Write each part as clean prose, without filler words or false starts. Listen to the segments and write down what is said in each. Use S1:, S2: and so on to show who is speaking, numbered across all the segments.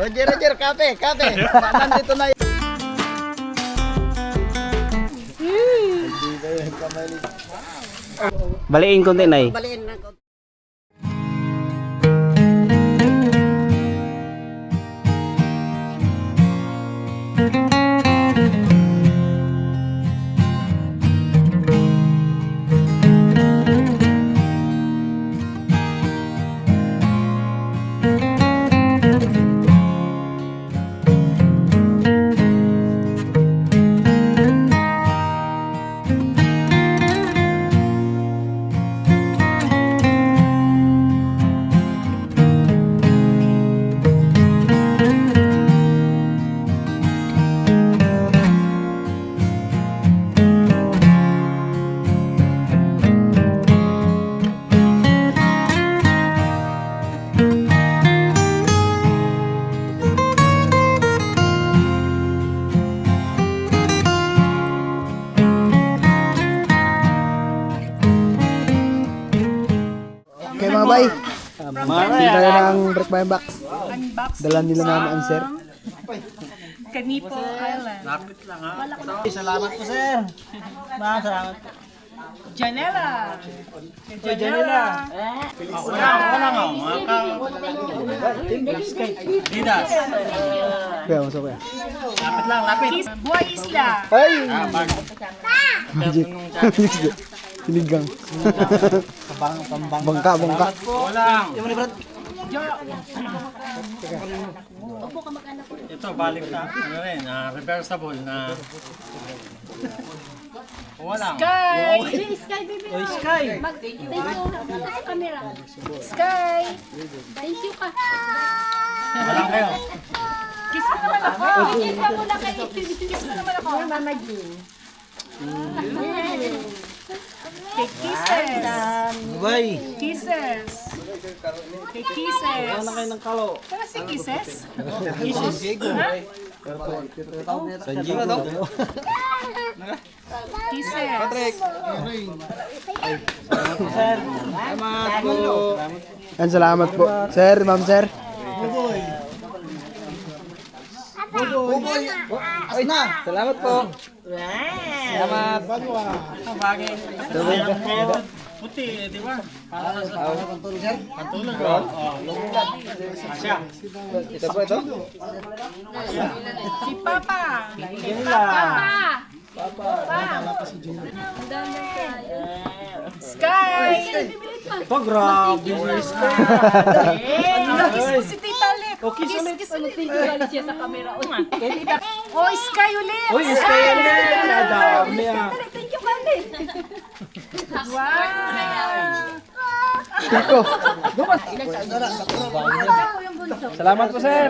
S1: Roger, kape. Nandito na yun.
S2: Baliin konti na
S1: Baliin na ko.
S3: Okay mga bay, hindi tayo ng break by box. Dala nila namin ang sir.
S4: Canipo Island.
S1: Lapit lang ha. Salamat po sir. Salamat po.
S4: Janela.
S1: Wala nga. Didas.
S3: Kaya masok ya.
S1: Lapit.
S4: Buhay Isla.
S3: Ay! Sinigang. Bangka.
S1: Walang. Ito balik na. Ano rin, reversible na. Walang.
S4: Sky.
S5: Sky, baby.
S1: Oy, Sky.
S5: Thank you. Camera.
S4: Sky.
S5: Thank you ka.
S1: Walang kayo.
S4: Kiss mo naman ako.
S5: Kiss mo lang kayo.
S4: Kiss mo naman ako.
S5: Mama Jean.
S4: Kay kisses.
S1: Bye.
S4: Kisses. Kay kisses.
S1: Wala kayo ng kalo.
S4: Para si kisses.
S1: Sanjing na daw.
S4: Kisses.
S1: Patrick. Salamat po.
S3: Yan, salamat po. Sir, ma'am sir.
S1: Ay na. Salamat po. Salamat. Bagay. Puti, di ba? Para sa pantulog, sir. Pantulog, Asya. Ito po ito?
S4: Si Papa. Kay Papa. Sky.
S1: Ito, grabe. Sky.
S4: Kiss mo si Tita Lip. Kiss ulit.
S5: Siya sa camera.
S4: Oh, Sky ulit.
S1: Uy, Sky yan din. Nadami ah.
S5: Thank you, Kali.
S4: Wow.
S3: Tiko.
S1: Salamat po, sir.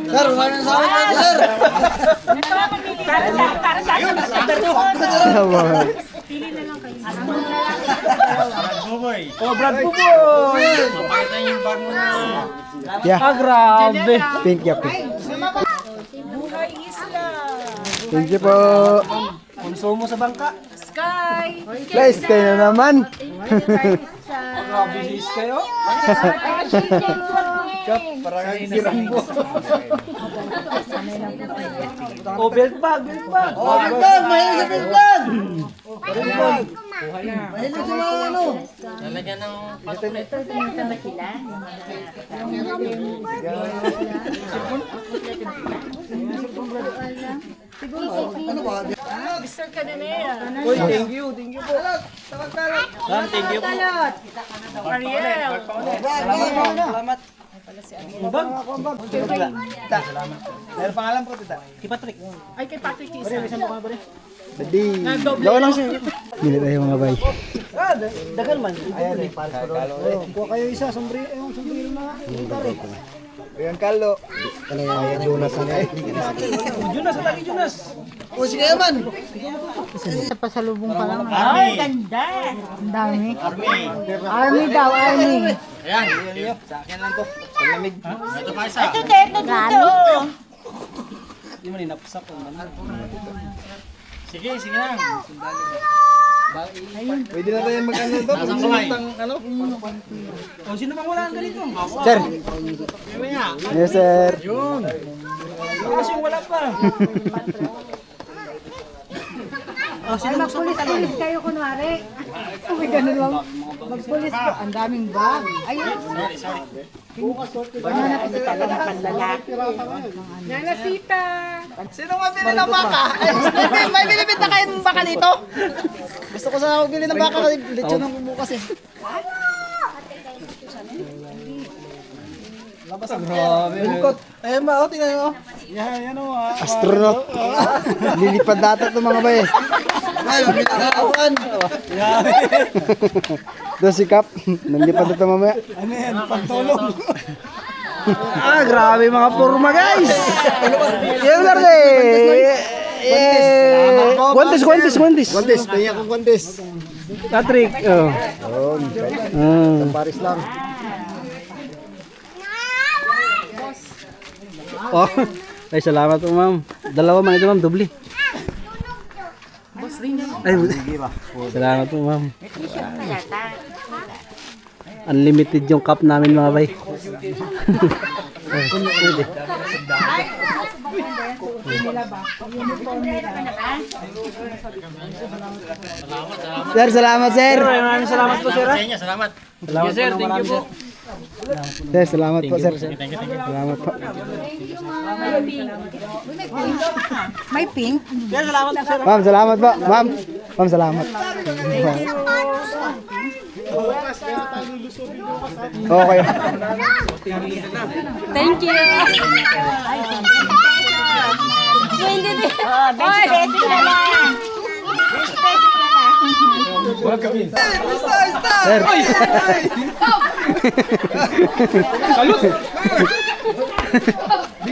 S3: Sir, maraming salamat po, sir.
S4: Ito, mamili ka na siya. Para sa akin. Pili na lang kayo.
S1: Buboy. Oh, Brad Buboy. Mapakita yung bag mo na.
S3: Yeah,
S1: Grabe.
S3: thank you.
S4: Buhay Isla.
S3: Thank you po.
S1: Konsumo sa bangka.
S4: Sky.
S3: Guys, kayo na naman.
S1: Grabe si Sky, oh. Parang kirambo. Oh, belt bag. Oh, belt bag. Mahilig sa belt bag. Mahilig sa mga ano. Lalagyan ng
S4: Mr. Cadenea.
S1: Uy, thank you po. Thank you po.
S4: Ariel.
S1: Salamat. Bag. Meron pangalan po, tita. Kay Patrick.
S4: Ay, kay Patrick Kisa.
S3: Badi. Gawa lang siya. Bili tayo mga bay.
S1: Dagal man. Ayan eh.
S3: Kuha kayo isa, sombrero na. Ayan, Carlo. Ano yung Jonas na eh.
S1: Jonas, lagi Jonas.
S3: O, sige naman.
S5: Pasalubong pa lang.
S4: Ay, ganda.
S5: Ang dami.
S1: Army.
S5: Army.
S1: Ayan. Sa akin lang to. Sa lamig. Ito pa isa.
S4: Ito dito.
S1: Hindi mo ninapsak. Sige lang.
S3: Pwede na tayo mag-ano to. Ano?
S1: O, sino bang wala ang ganito?
S3: Sir. Yes, sir.
S1: Sino kasi wala pa? O, sino gusto mo talon?
S5: Magpulis kayo kunwari. Uy, ganun lang. Magpulis ko. Ang daming bag. Ayun.
S4: Nanasita.
S3: Sino mabili ng baka? May binibenta kayong baka dito? Gusto ko sana magbili ng baka kasi lechon ang bukas eh. Labas ang grabe. Ayun ba? O, tingnan mo. Yan o. Astronaut. Lilipad data itong mga baye. Ay, pinakawan. Doon si Kap. Nalipad ito mamaya. Ano yan? Pantulong. Grabe mga forma guys. Yan verde. Guantes, kaya kong guantes.
S1: Patrick.
S3: Paris lang.
S1: Oh, ay salamat po ma'am. Dalawa man ito ma'am, doble. Ay, salamat po ma'am. Unlimited yung cup namin mga bay.
S3: Sir, salamat sir.
S1: Maraming salamat po sir.
S2: Salamat.
S1: Salamat sir, thank you po.
S3: Sir, salamat po sir. Salamat po.
S5: May pink.
S1: Sir, salamat po sir.
S3: Ma'am, salamat po. Ma'am, salamat. Okay.
S4: Thank you. Hindi din. Oy, beses na lang.
S3: Sir.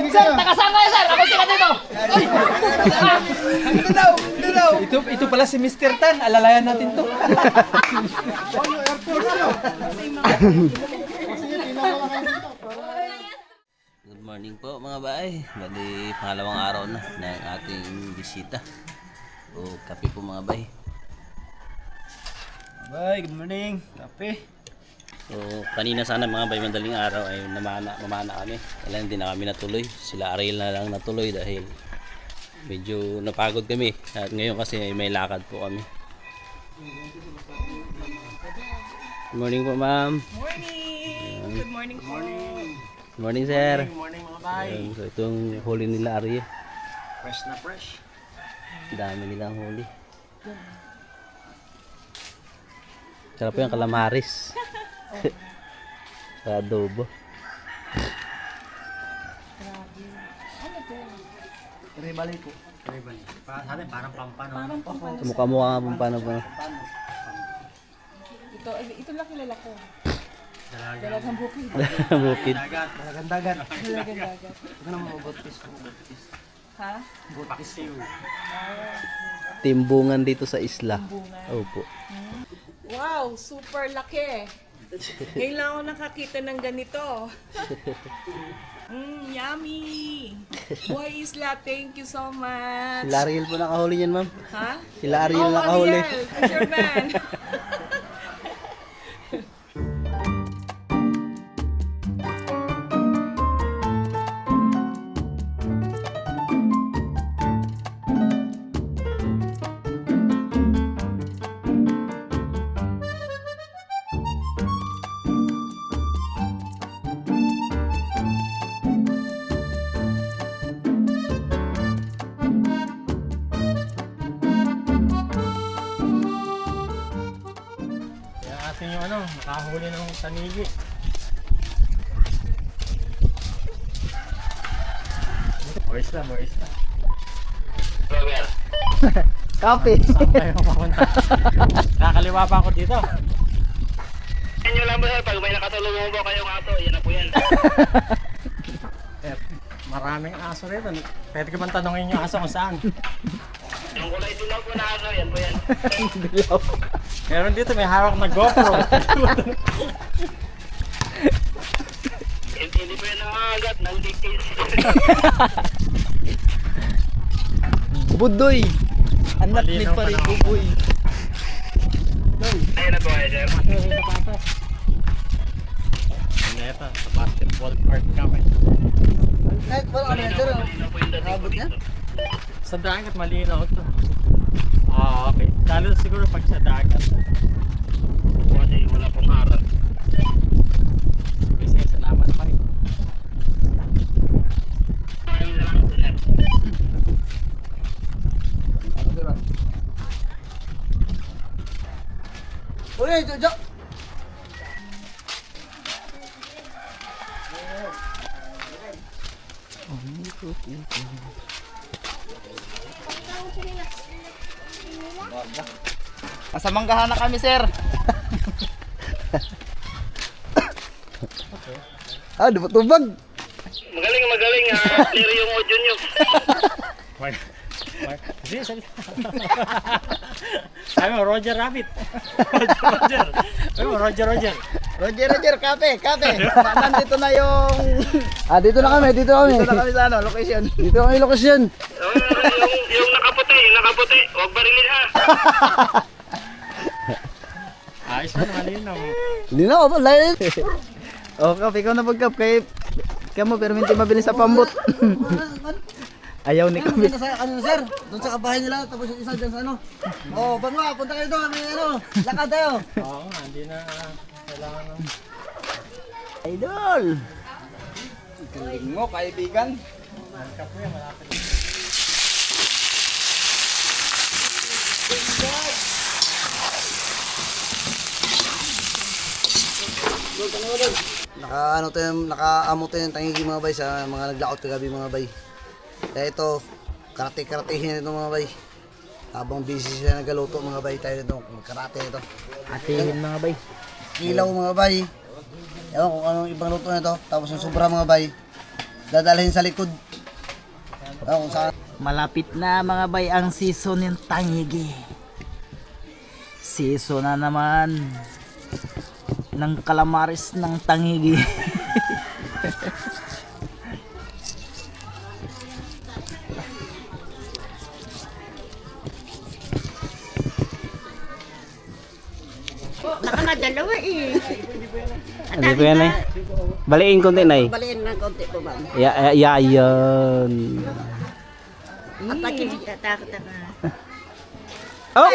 S4: Sir, nakasama kayo, sir. Ako sila dito.
S1: Ito pala si Mr. Tan, alalayan natin to.
S6: Good morning po mga baay. Bali pangalawang araw na ng ating bisita. O kape po mga baay.
S3: Bye, good morning. Kape.
S6: So kanina sana mga baay madaling araw ay mamana kami. Wala hindi na kami natuloy. Sila Ariel na lang natuloy dahil medyo napagod kami. At ngayon kasi ay may lakad po kami. Good morning po ma'am.
S4: Morning. Good morning po.
S6: Good morning sir.
S2: Good morning mga bay.
S6: Ayan, so itong huli nila Ariel.
S2: Fresh na fresh.
S6: Dami nilang huli. Sarap po yung kalamaris. Sa adobo.
S3: Rebali po.
S2: Para sa atin parang pampano.
S6: Mukha-mukha nga pong paano po.
S4: Ito lang kilala ko. Dalagang bukid.
S6: Bukid.
S3: Dagat.
S4: Ito naman mabutis. Ha?
S6: Timbungan dito sa isla. Opo.
S4: Wow, super laki. Ngayon lang ako nakakita ng ganito. Yummy! Boy Isla, thank you so much.
S6: Sila Ariel po nakahuli niyan ma'am.
S4: Ha?
S6: Sila Ariel nakahuli.
S4: Ariel, fisherman.
S2: Kaya atin yung nakahuli ng tanigi. More isla.
S3: Kape.
S2: Saan kayo papunta? Nakakaliwa pa ako dito.
S7: Inyo lang ba sir, pag may nakatulong mo kayong ato, yan na po yan.
S2: Maraming aso rito. Pwede ka bang tanongin yung aso kung saan?
S7: Yung kulay dilaw po na aso, yan po yan.
S2: Meron dito, may hawak na GoPro.
S7: Hindi po yan nangangagat, nandikis.
S3: Budoy. Anak ni
S2: Malinaw pa
S3: Pari
S2: naman.
S3: Buboy.
S7: sir.
S2: Neta, sa basketball court kami.
S1: Kahit wala kami sir. Abot niya?
S2: Sa dagat, malinaw to. Ah, okay. Lalo siguro pag sa dagat.
S7: Wala pong araw.
S2: Kasi salamat pa rin.
S1: Uy, Jojo.
S3: Nasa manggahan na kami, sir.
S1: Tubag.
S7: Magaling clear yung audio nyo.
S2: Sige, salita. Sabi mo, Roger Rabbit. Roger. Sabi mo, Roger.
S3: Roger, kape. Nandito na yung...
S1: Dito na kami.
S3: Dito na kami sa ano, location.
S1: Dito kami location.
S7: Yung nakaputi, huwag barilin ha.
S2: Ayos na, malinaw.
S1: Hindi na ako. Lain.
S3: Oh, Kap, ikaw na pagkap. Kaya mo, pero hindi mabilis sa pambot. Ayaw ni Kap.
S1: Punta sa ano sir? Doon sa kabahay nila. Tapos yung isa dyan sa ano. Oh, Banwa, punta kayo doon. May ano. Lakad tayo.
S2: Oo nga, hindi na kailangan ng...
S3: Idol! Galing mo, kaibigan.
S2: Kapuya, malapit.
S1: Nakaamo tayo ng tangigi mga bay sa mga naglaot kagabi mga bay. Kaya ito, karate-karatehin ito mga bay. Habang busy sila nagaluto mga bay tayo nito, karate ito.
S3: Atihin mga bay.
S1: Kilaw mga bay. Ewan kung anong ibang luto nito. Tapos yung sobra mga bay, dadalhin sa likod. Ewan kung saan.
S3: Malapit na mga bay ang season ng tangigi. Season na naman ng kalamaris ng tangigi.
S5: Nakakadalawa eh.
S6: Hindi po yan eh. Baliin konti na eh.
S5: Baliin ng konti po ba?
S6: Yan.
S5: Atakin si tatakot na.
S6: Oh!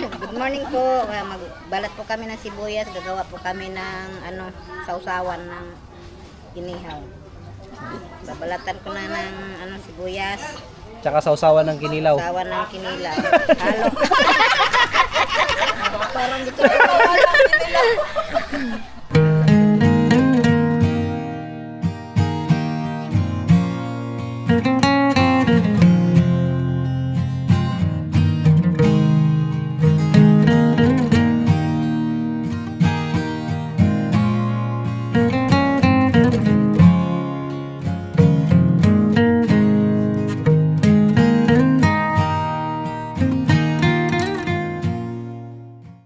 S5: Good morning po. Magbalat po kami ng sibuyas. Gagawa po kami ng sausawan ng ginihaw. Babalatan ko na ng sibuyas.
S6: Tsaka sausawan ng kinilaw.
S5: Sausawan ng kinilaw. Halo. Parang dito. Halo kinilaw.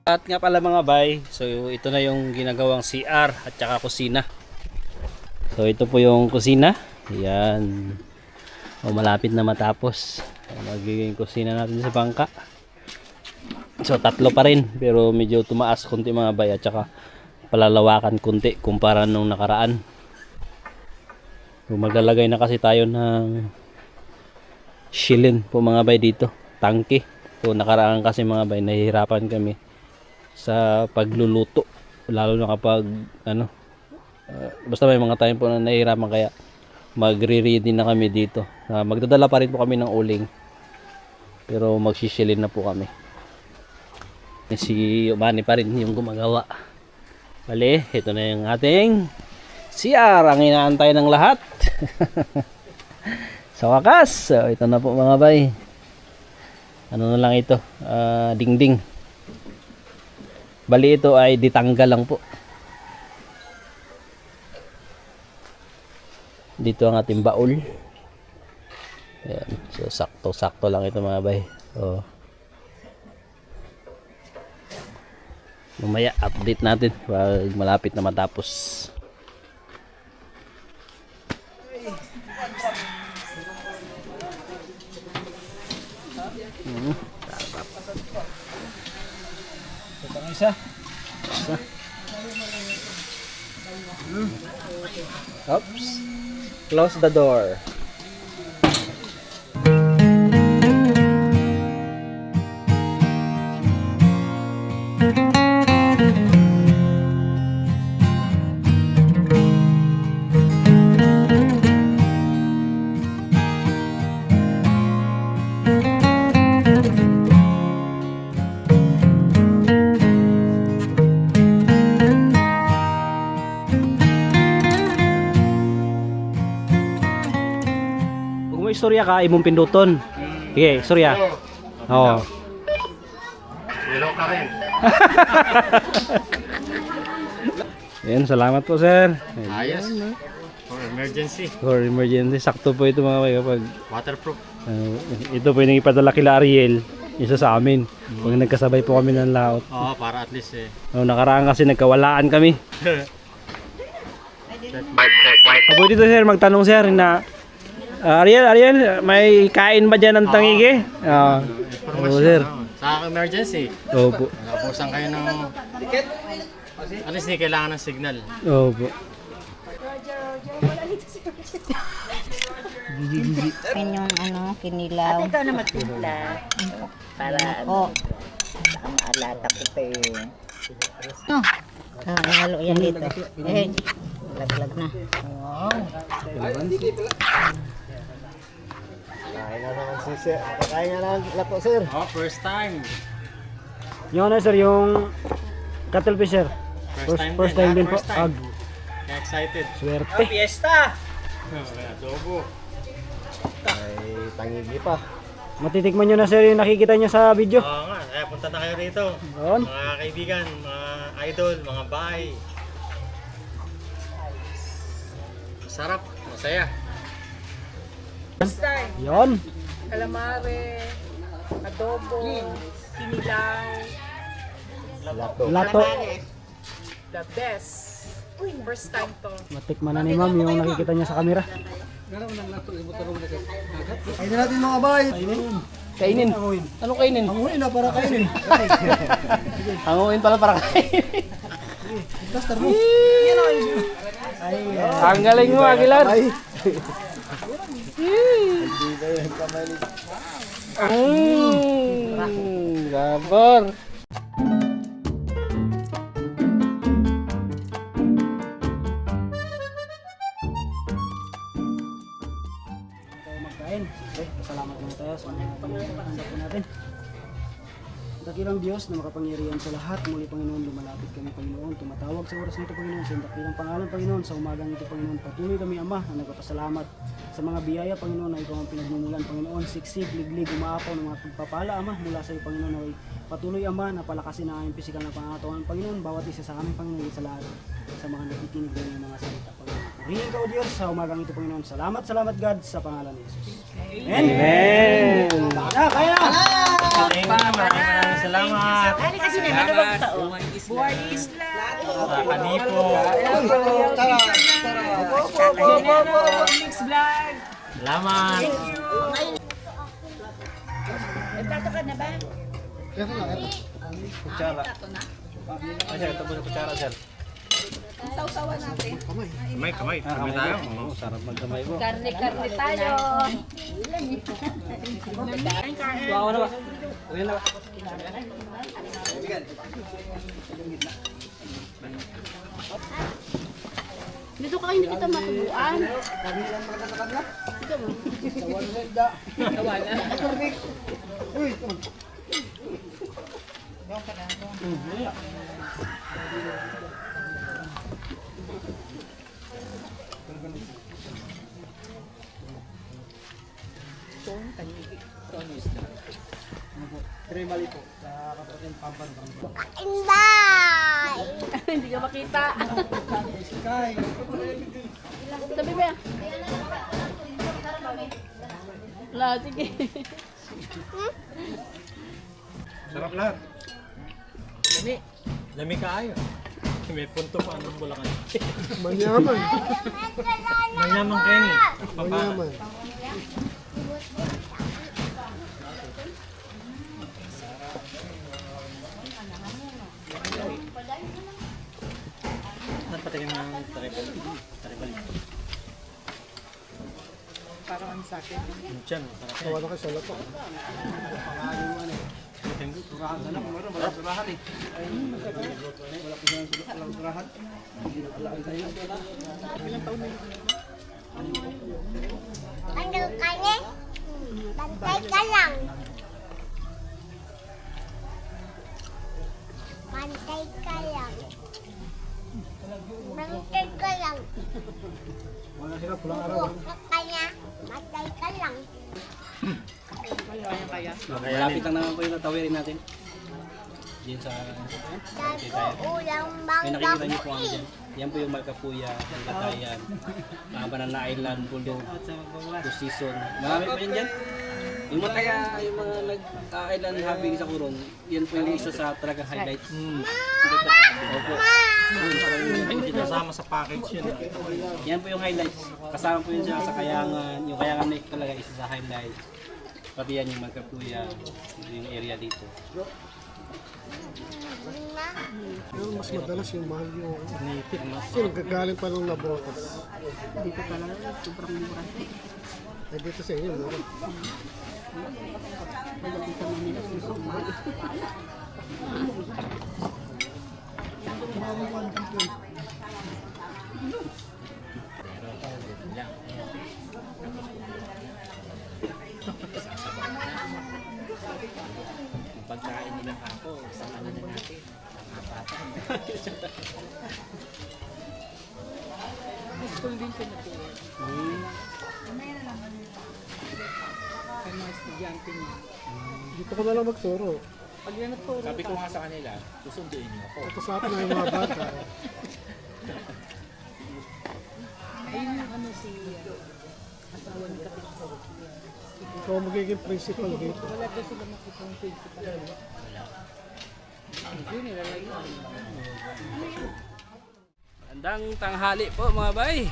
S6: At nga pala mga bay, so ito na yung ginagawang CR at saka kusina. So ito po yung kusina. Yan. O, malapit na matapos. Magiging kusina natin sa bangka. So 3 pa rin, pero medyo tumaas konti mga bay at saka palalawakan konti kumpara nung nakaraan. So, maglalagay na kasi tayo ng shilin po mga bay dito, tangke. So nakaraan kasi mga bay, nahihirapan kami sa pagluluto, lalo na kapag basta may mga time po na nahihirapan, kaya magre-ready na kami dito. Magdadala pa rin po kami ng uling, pero magsisilin na po kami. Si Umani pa rin yung gumagawa. Bale, ito na yung ating CR, ang inaantay ng lahat. Sa wakas, so ito na po mga bay. Ano na lang ito, dingding. Bali ito ay ditanggal lang po. Dito ang ating baul. Ayan. So sakto-sakto lang ito mga bay. So, mamaya update natin pag malapit na matapos.
S3: Ito pang isa. Oops. Close the door.
S8: Kung may istorya ka, imong pinduton. Sige, istorya. Oo.
S7: Hello ka rin.
S8: Yan, salamat po sir.
S2: Ayos. For emergency.
S8: For emergency, sakto po ito mga bay kapag
S2: Waterproof.
S8: ito po yung ipadala kila Ariel, isa sa amin. Pag nagkasabay po kami ng laot.
S2: Oo, para at least eh.
S8: Nakaraan kasi nagkawalaan kami. Pwede dito sir, magtanong sir na Ariel, may kain ba dyan ng tangigi? Oo sir.
S2: Sa emergency,
S8: Opo.
S2: napusan kayo ng... At least di kailangan ng signal.
S8: Opo.
S5: Yan yung kinilaw.
S9: Ikaw na magtimpla. Para maalata ko pa
S5: Halo yan dito. Laglag na.
S3: Kain na naman si sir. Kain na naman lato sir.
S2: Oh, first time.
S8: Yung ano sir, yung cuttlefish sir. First time din po.
S2: First time. Kaya excited.
S8: Swerte.
S2: Adobo.
S3: Ay, tangigi pa.
S8: Matitikman nyo na sir yung nakikita nyo sa video.
S2: Oo nga, kaya punta na kayo rito.
S8: Yun.
S2: Mga kaibigan, mga idol, mga bahay. Sarap, masaya.
S8: Yun.
S4: Calamare, adobo, kinilaw,
S8: Lato.
S4: the best. First time to.
S8: Matikman na ni ma'am yung nakikita niya sa camera.
S3: Kainin natin mga bay.
S8: Kainin. Anong kainin?
S3: Hanguin na para kainin.
S8: Hanguin pala para kainin.
S3: Plaster mo.
S8: Ang galing mo, Aguilar. Gabor. Magkain. Okay, pasalamat muna tayo sa mga pangyayaran po natin. Dakilang Diyos na makapangyarihan sa lahat, muli Panginoon, lumalapit kami Panginoon, tumatawag sa oras nito Panginoon, sa dakilang pangalan Panginoon, sa umagang ito Panginoon, patuloy kami Ama na nagpapasalamat sa mga biyaya Panginoon na ikaw ang pinagmumulan Panginoon, siksik, liglig, umaapaw ng mga pagpapala Ama mula sa iyo Panginoon, na patuloy Ama na palakasin ang aming pisikal na pangatawan Panginoon, bawat isa sa amin Panginoon, sa lahat sa mga nakikinig ng mga salita Panginoon. Purihin ka o Diyos sa umagang ito Panginoon, salamat God sa pangalan ni Jesus. Amen! Kaya na!
S2: Maraming salamat.
S9: Dali kasi na nalawag tao.
S4: Buhay Isla.
S2: Sa Kanipo.
S4: Mix Vlog.
S2: Salamat.
S9: Nagtato ka na ba?
S2: Ay, sir, ito po sa kutsara, sir. Kamay tayo.
S8: Sarap magkamay po.
S9: Karne tayo.
S8: Bawa na ba? Uyan na ba?
S9: Dito ka hindi kita matubuan.
S8: Tremali po sa kapatid Pampan.
S9: Hindi ka makita. Sabi ba? Wala, sige.
S2: Sarap lahat. Lami kaayo. May punto pa anong Bulacan.
S3: Manyaman.
S2: Manyamang Kenny.
S3: Manyaman.
S4: sa akin.
S2: Diyan, masarap.
S3: Tawa na kayo sa lato.
S10: Ano kanya? Bantay ka lang. Bantay ka lang. Bantay ka lang.
S3: Wala sila, pulang araw.
S10: Kanya, bantay ka lang.
S8: Malapit lang naman po yung natawirin natin. Diyan sa...
S10: Dago ulang
S8: May nakikita niyo po ang
S10: bangka.
S8: dyan. Yan po yung Malcapuya, ang Gatayan, mga Banana Island, Bulldog, Two Season. Marami po yan dyan. Yung mga nag-island hopping sa Coron, yan po yung isa sa talagang highlights. Opo.
S2: Kasama sa package yun.
S8: Yan po yung highlights. Kasama po yun sa Kayangan. Yung Kayangan na talaga isa sa highlights. Pati yan yung Malcapuya, yung area dito.
S3: Pero mas madalas yung mahal yung...
S2: Native, no?
S3: Kasi nagagaling pa ng Navotas.
S9: Dito talaga, sobrang mura.
S3: Eh dito sa inyo, mura.
S9: Pagdating sa Manila, sobrang.
S6: Pagkain nila ako, sa ano na natin.
S4: School din siya natuwa. Kay mga estudyante niya.
S3: Dito ko na lang magturo.
S4: Pag yan naturo
S6: Sabi ko
S4: ka,
S6: nga sa kanila, susunduin niyo ako.
S3: Ito sa atin na yung mga bata.
S4: ayun yung ano si asawa ni Kapitso.
S3: Ikaw ang magiging principal dito.
S4: Wala daw sila makita ng principal. Hindi nila lang yun.
S8: Magandang tanghali po mga bay.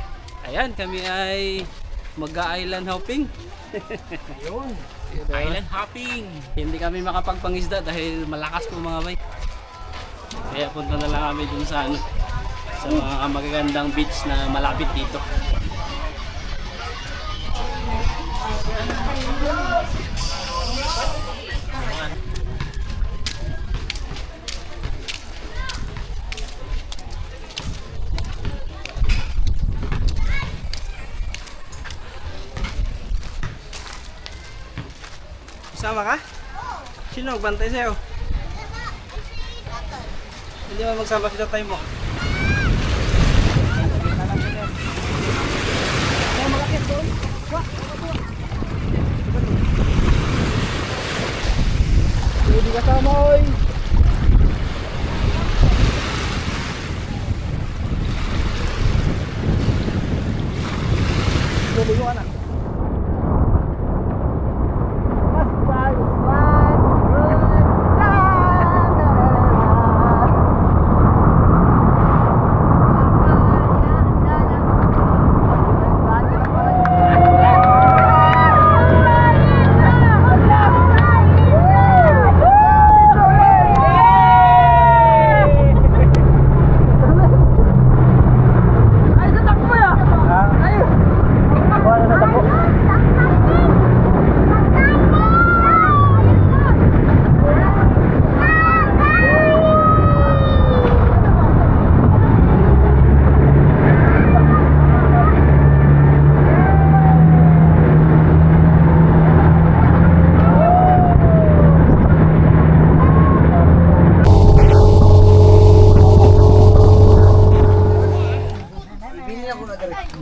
S8: Ayan, kami ay mag-island hopping.
S6: Island hopping!
S8: Hindi kami makapagpangisda dahil malakas po mga bay. Kaya punta na lang kami dun sa sa mga magagandang beach na malapit dito. Sama ka? Sino magbantay sa'yo? Hindi mo magsama sa tatay mo.
S3: Hindi kasama, oy! Tulungan na.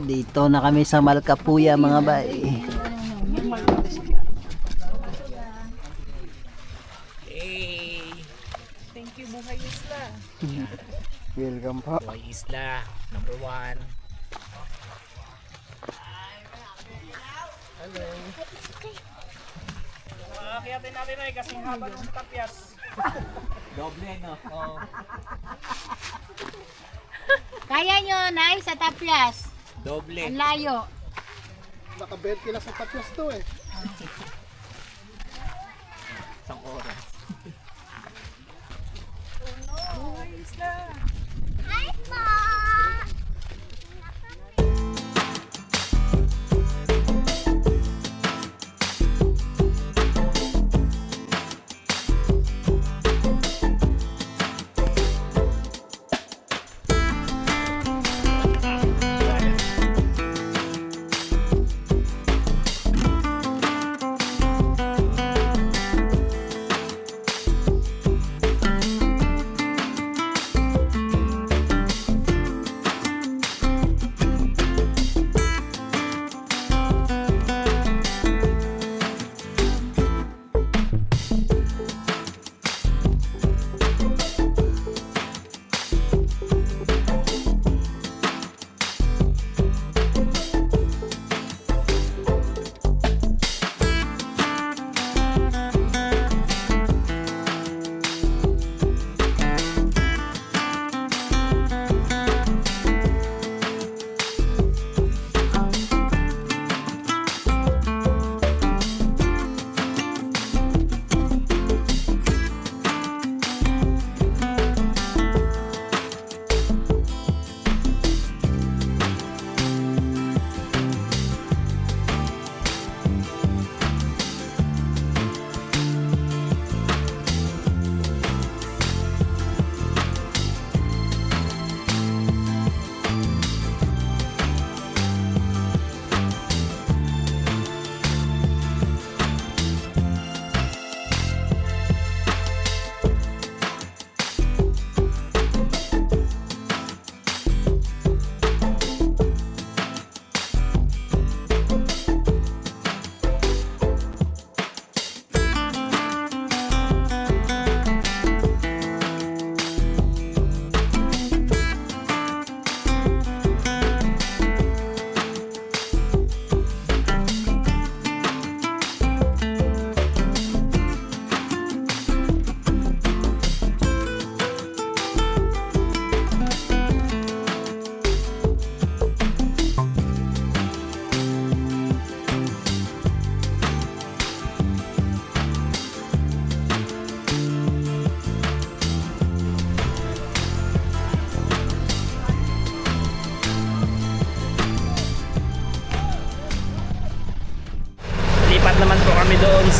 S1: Dito na kami sa Malcapuya mga bay.
S4: Thank you, Buhay Isla.
S3: Welcome po.
S6: Buhay Isla, number 1.
S8: Akiyatin natin ay kasing haba ng tapyas.
S6: Doble, no? Oo.
S9: Kaya nyo, Nay, sa Tapyas.
S6: Doble.
S9: Ang layo.
S3: Naka 20 lang sa tapos to eh.
S6: Isang oras.
S4: Buhay Isla.
S10: Hi po!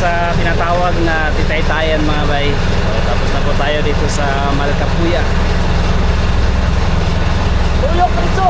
S8: sa tinatawag na Titaytayan mga bay. So, tapos na po tayo dito sa Malcapuya. Tulog dito!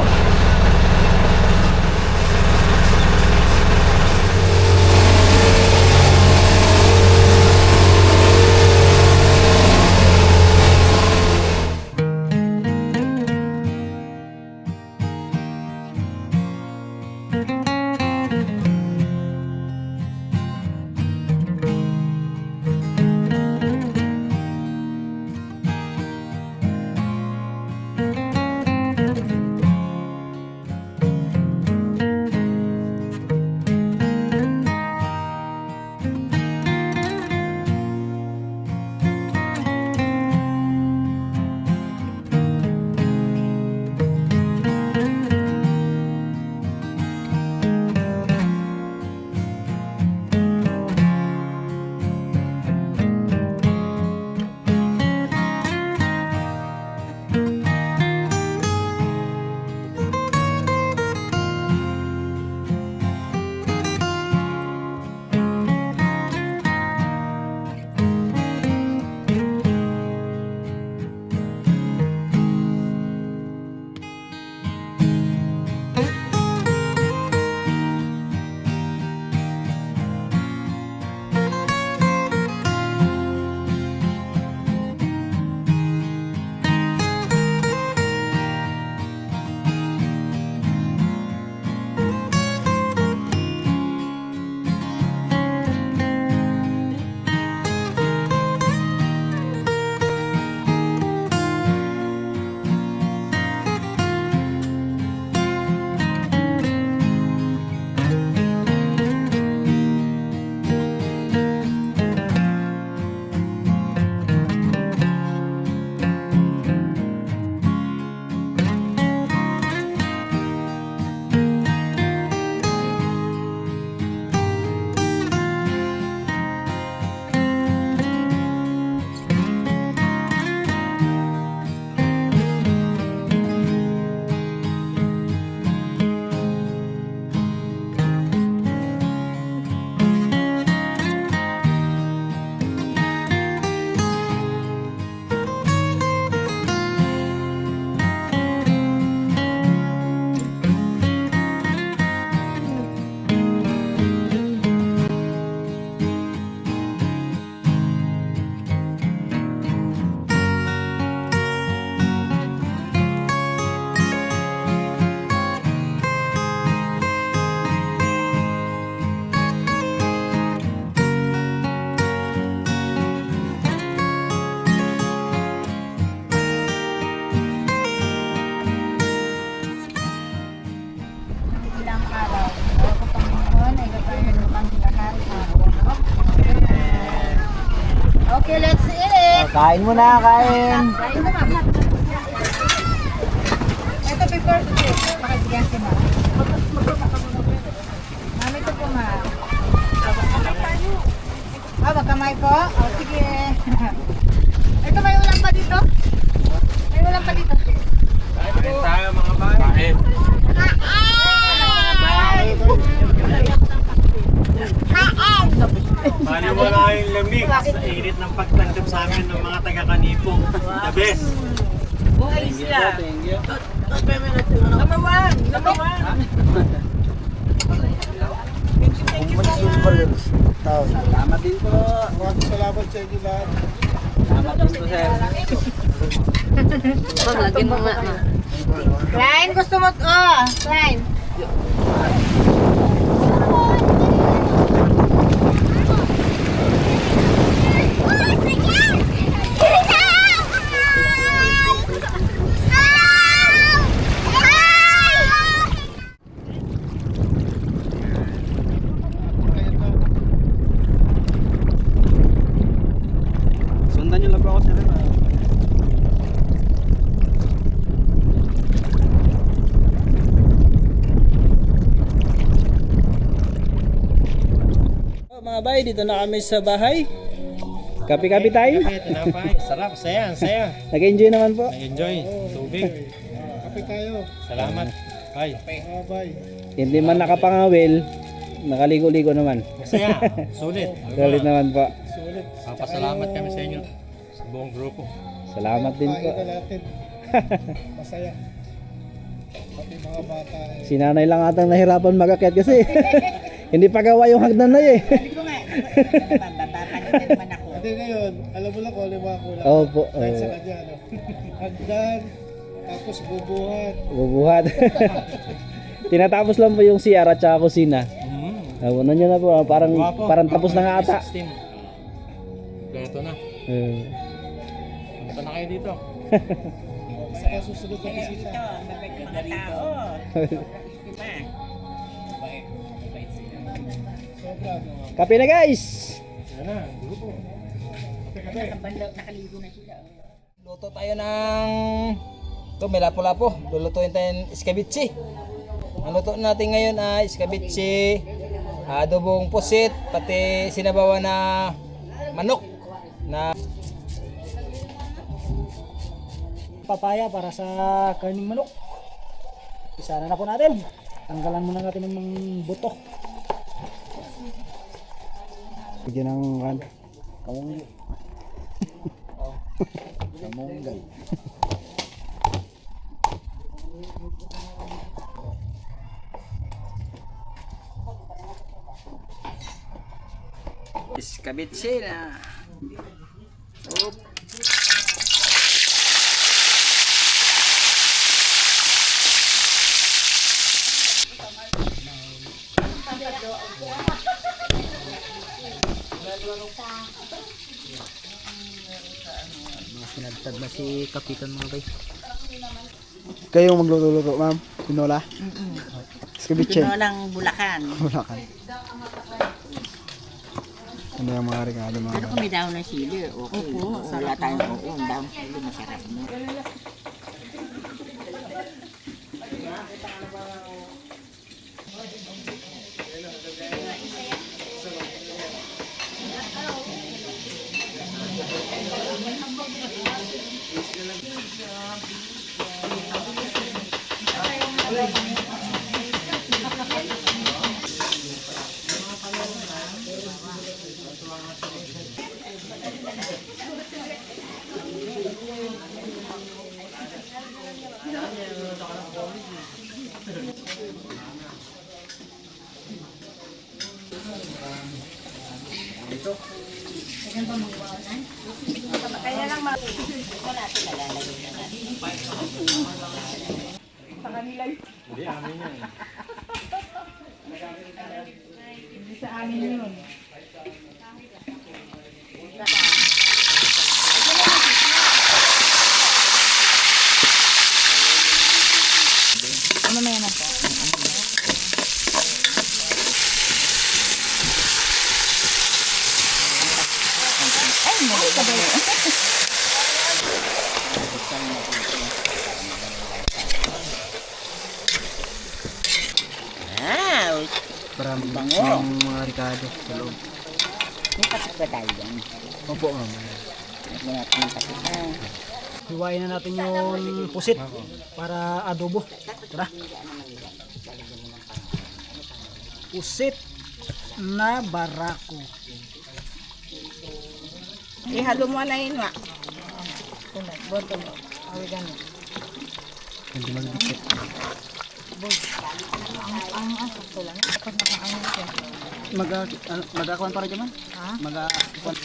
S9: Okay, let's eat.
S3: Kain mo na, kain.
S9: Kain na, ma'am. Ito, before to this. Pakibigyan si ma'am. Ma'am, ito po, ma'am. Kamay po? O, sige. Ito, may ulam pa dito? May ulam pa dito?
S2: Kain tayo mga bay. Kain. Maniwala yung lamig sa init ng pagtanggap sa amin ng mga taga-Kanipong. The best.
S4: Buhay sila. Number one. Number one.
S3: Salamat din po. Salamat sa inyo lahat. Salamat din po, sir.
S9: Lagyan mo nga, ma'am. Ryan, gusto mo? Oh, Ryan.
S8: Sundan nyo lang po ako, sir. Mga bay, dito na kami sa bahay. Kape-kape tayo.
S2: Tinapay. Sarap. Saya. Saya.
S8: Nag-enjoy naman po.
S2: Enjoy. Tubig.
S3: Kape tayo.
S2: Salamat. Bye.
S3: Bye.
S8: Hindi man nakapangawil,
S3: nakaligo-ligo naman.
S2: Masaya. Sulit.
S3: Galit naman po.
S2: Papasalamat kami sa inyo. Sa buong grupo.
S3: Salamat din po.
S8: Masaya. Pati mga bata eh.
S3: Si nanay lang atang nahirapan mag-akyat kasi hindi pa gawa yung hagdan na eh.
S5: Sabi ko nga, bababa naman ako.
S8: Hindi ngayon, alam mo lang kung ano yung mga kulang.
S3: Opo.
S8: Kahit sa kanya, no? Hagdan, tapos bubuhat.
S3: Bubuhat. Tinatapos lang po yung CR at saka kusina. Ano nyo na po, parang tapos na nga ata.
S2: Kompleto na. Punta na kayo dito.
S8: Sa kaya susunod na bisita.
S5: Mabait yung mga tao.
S8: Sobra, no?
S3: Kape na guys!
S8: Yan na, grupo.
S5: Nakaligo na sila.
S3: Luto tayo ng ito, may lapo-lapo. Lulutuin tayo ng iskabitsi. Ang luto natin ngayon ay iskabitsi, adobong pusit, pati sinabawan na manok na
S8: Papaya para sa karning manok. Isa na po natin. Tanggalan muna natin ng mga buto.
S3: bigyan ng
S1: Kamunggay. Kamunggay.
S3: iskabitsi na. Sinagtad na si Kapitan mga bay.
S8: Kayong magluto-luto, ma'am? Tinola? Iskabitse?
S5: Tinolang Bulacan.
S8: Bulacan. Ano yung mga regalo mga
S5: Pero kung may daon ng sili, okay. Wala tayong oo, ang daon ng sili, masarap mo.
S2: Hindi, amin yan.
S9: Hindi sa amin yun.
S5: Ano na yan po? Ay, mali ka ba yun? Wow!
S8: para
S5: Bango.
S8: ng mga regalo sa loob.
S5: May pasok ba tayo dyan?
S8: Opo, ma'am.
S5: Lagyan natin yung pasok.
S8: Hiwain na natin yung pusit para adobo. Tara. Pusit na barako.
S5: Ihalo mo na yun, wa. Boto mo. Awi gano'n.
S8: Hindi magdikit.
S5: Ang asok lang. Kapag nakaangan siya.
S8: Mag-akuan para dyan, ma'am?
S5: Ha?
S8: Mag-akuan.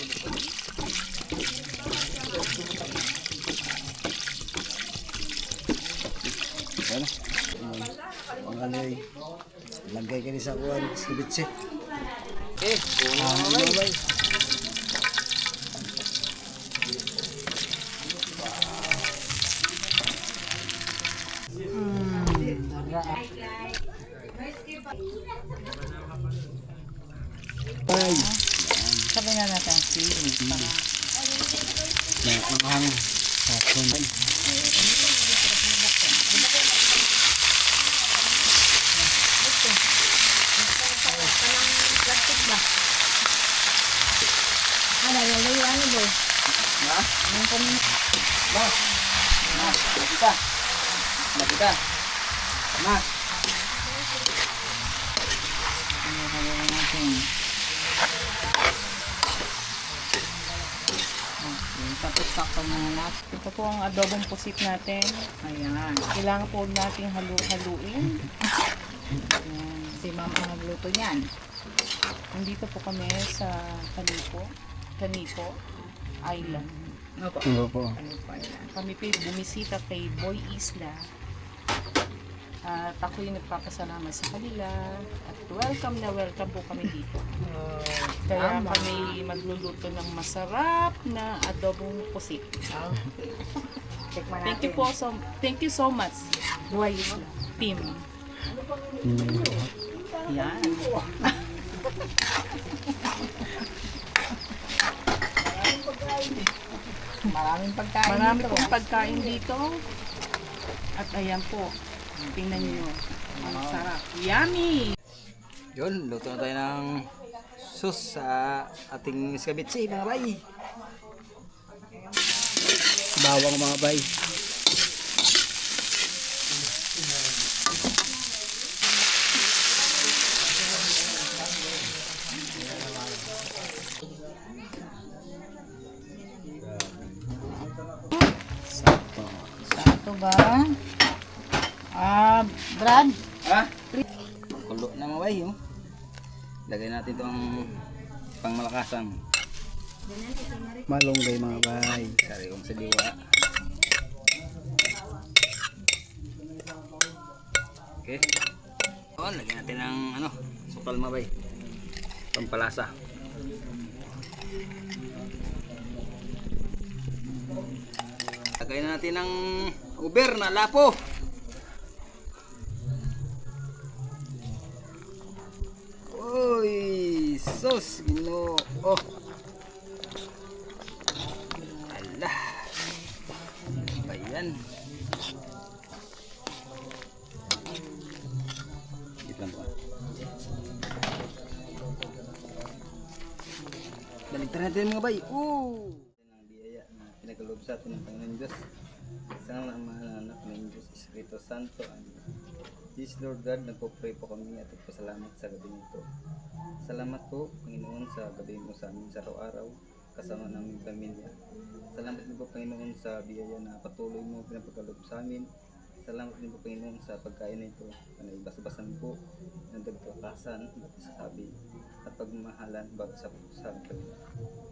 S1: Ang ano eh. Lagay ka ni sa kuwan. Iskabitsi.
S5: Sabi na natin. Ano, lalayo ano boy? Ha? Anong kami?
S3: Nakita. Ma.
S4: natin. Okay, tapos takpan muna natin. Ito po ang adobong pusit natin. Ayan. Kailangan po nating haluin. Ayan. Si ma'am ang nagluto niyan. Nandito po kami sa Canipo Island.
S8: Opo.
S4: Kami po bumisita kay Boy Isla. At ako yung nagpapasalamat sa kanila. At welcome po kami dito. Kaya kami magluluto ng masarap na adobong pusit. Thank you so much, Boy Isla team. Yan.
S9: Maraming pagkain
S4: Marami
S9: dito.
S4: pong pagkain dito. At ayan po. Tingnan nyo. Ang sarap. Yummy!
S3: Yun, luto na tayo ng sauce sa ating iskabitsi mga bay. Bawang mga bay.
S9: Ito ba? Brad?
S3: Ha? Kulo na mga bay. Oh. Lagay natin itong pangmalakasang
S8: Malunggay mga bay.
S3: sariwang saliwa. Okay. Oh, lagyan natin ng sukal mga bay. Pampalasa. Lagay na natin ng uber na lapo. Uy, sus, Ginoo. Oh. Alah. Bayan. Dito lang po. Baligtad natin mga bay. Ang biyaya na pinagkaloob sa atin ng Panginoon Diyos. Isang mahal na anak ng Diyos, Espiritu Santo. Yes, Lord God, nagpo-pray po kami at nagpasalamat sa gabi nito. Salamat po, Panginoon, sa gabi mo sa amin sa araw-araw, kasama ng aming pamilya. Salamat din po, Panginoon, sa biyaya na patuloy mo pinapagkaloob sa amin. Salamat din po, Panginoon, sa pagkain na ito, na ibas-basan po, ng dagkakasan, sabi, at pagmamahalan bago sa pusag.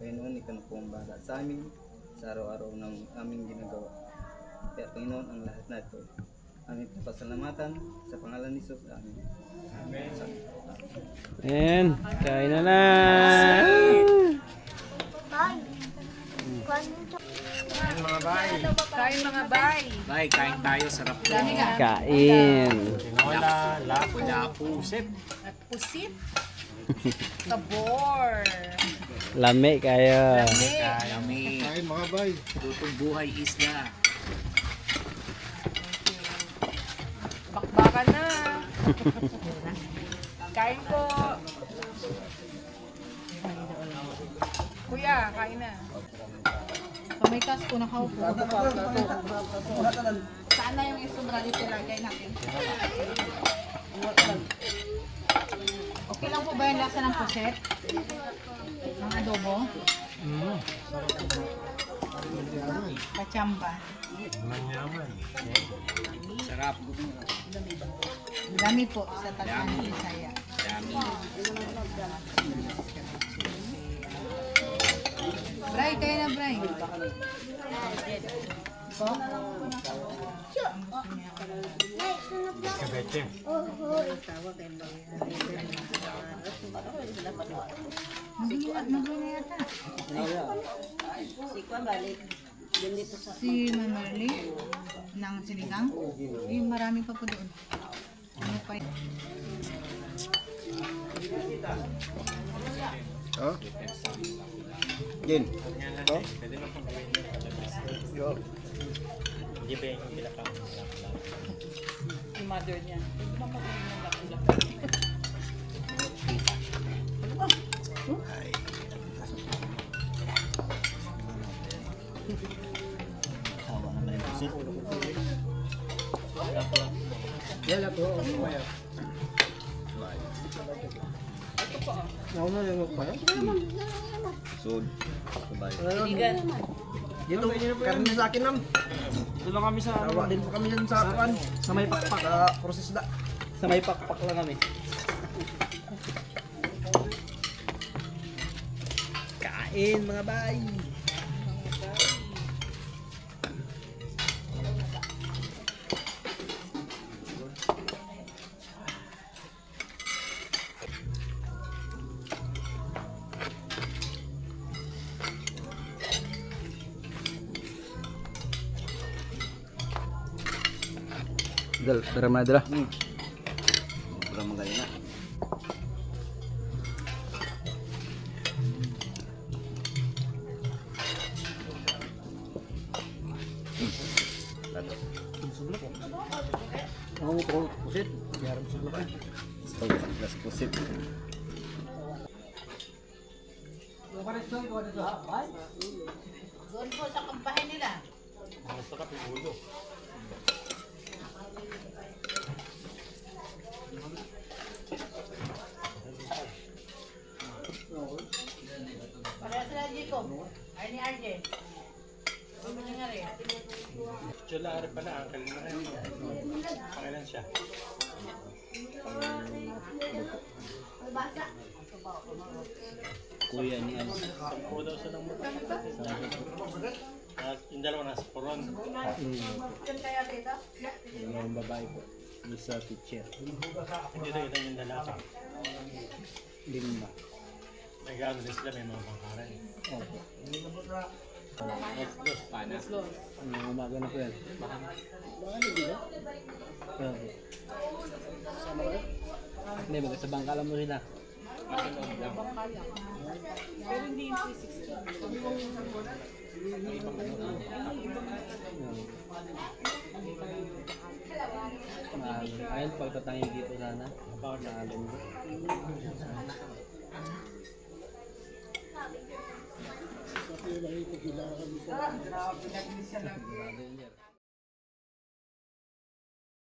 S3: Panginoon, ikaw na po ang bahala sa amin, sa araw-araw ng aming ginagawa. Kaya, Panginoon, ang lahat na ito, aming pasalamatan sa pangalan ni Jesus. Amen.
S2: Ayan, kain na.
S4: Kain mga bay.
S3: Bye, kain tayo, sarap po.
S2: Kain.
S4: At pusit. Tabor.
S2: Lami kayo.
S3: Kami. Kain mga bay. Tutong buhay isla.
S4: Bakbakan na. Kain po. Kuya, kain na.
S9: Pamitas ko nakaupo. Saan na yung isubra dito lagay natin? Okay lang po ba yung lasa ng puset? Ng adobo? Kachamba.
S3: Sarap.
S9: Dami po sa Tagalog Bisaya. Bray, kaya na Bray. Po? Naglo na yata. Si Mamarli ng sinigang. Yung marami pa po doon. Ano pa yun?
S8: Oh? Jin. Oh?
S2: Yo. Hindi ba yung bilakang?
S4: Yung mother niya.
S8: Sawa naman yung pusit.
S3: Yan lang po.
S4: Ito po.
S3: Ako na yung pa.
S6: Sud. Sabay.
S3: Dito, karne sa akin nam. Dito lang kami sa, din po kami dyan sa kuan. Sa may pakpak. Sa prosesda. Sa may pakpak lang kami. Kain mga bay. Dal, dara.
S6: Sobrang magaling na.
S3: Ako po, pusit. Diyaram sa lupa.
S6: Plus pusit.
S4: Doon po sa kampahan nila. Parehas sila Jiko. Ay ni RJ. Ano nangyari?
S2: Chula, ari pala, uncle na rin. Pangilan siya.
S6: Kuya ni ano.
S2: Sampo daw siya ng mata. At yung dalawa nasa puron.
S3: Yung babae po. Yung sa teacher.
S2: Hindi rin ito yung lalaki.
S3: Lima.
S2: Nag-ano din sila, may mga bangkaran.
S3: Opo.
S2: Los panas.
S3: Ang umaga na po yan. Baka hindi ba? Okay. Hindi, sa bangka lang mo sila.
S4: Pero hindi yung 360.
S3: Ayun, pagtatangin dito sana. Naalam ko. Sa pila ito, kailangan kami sa...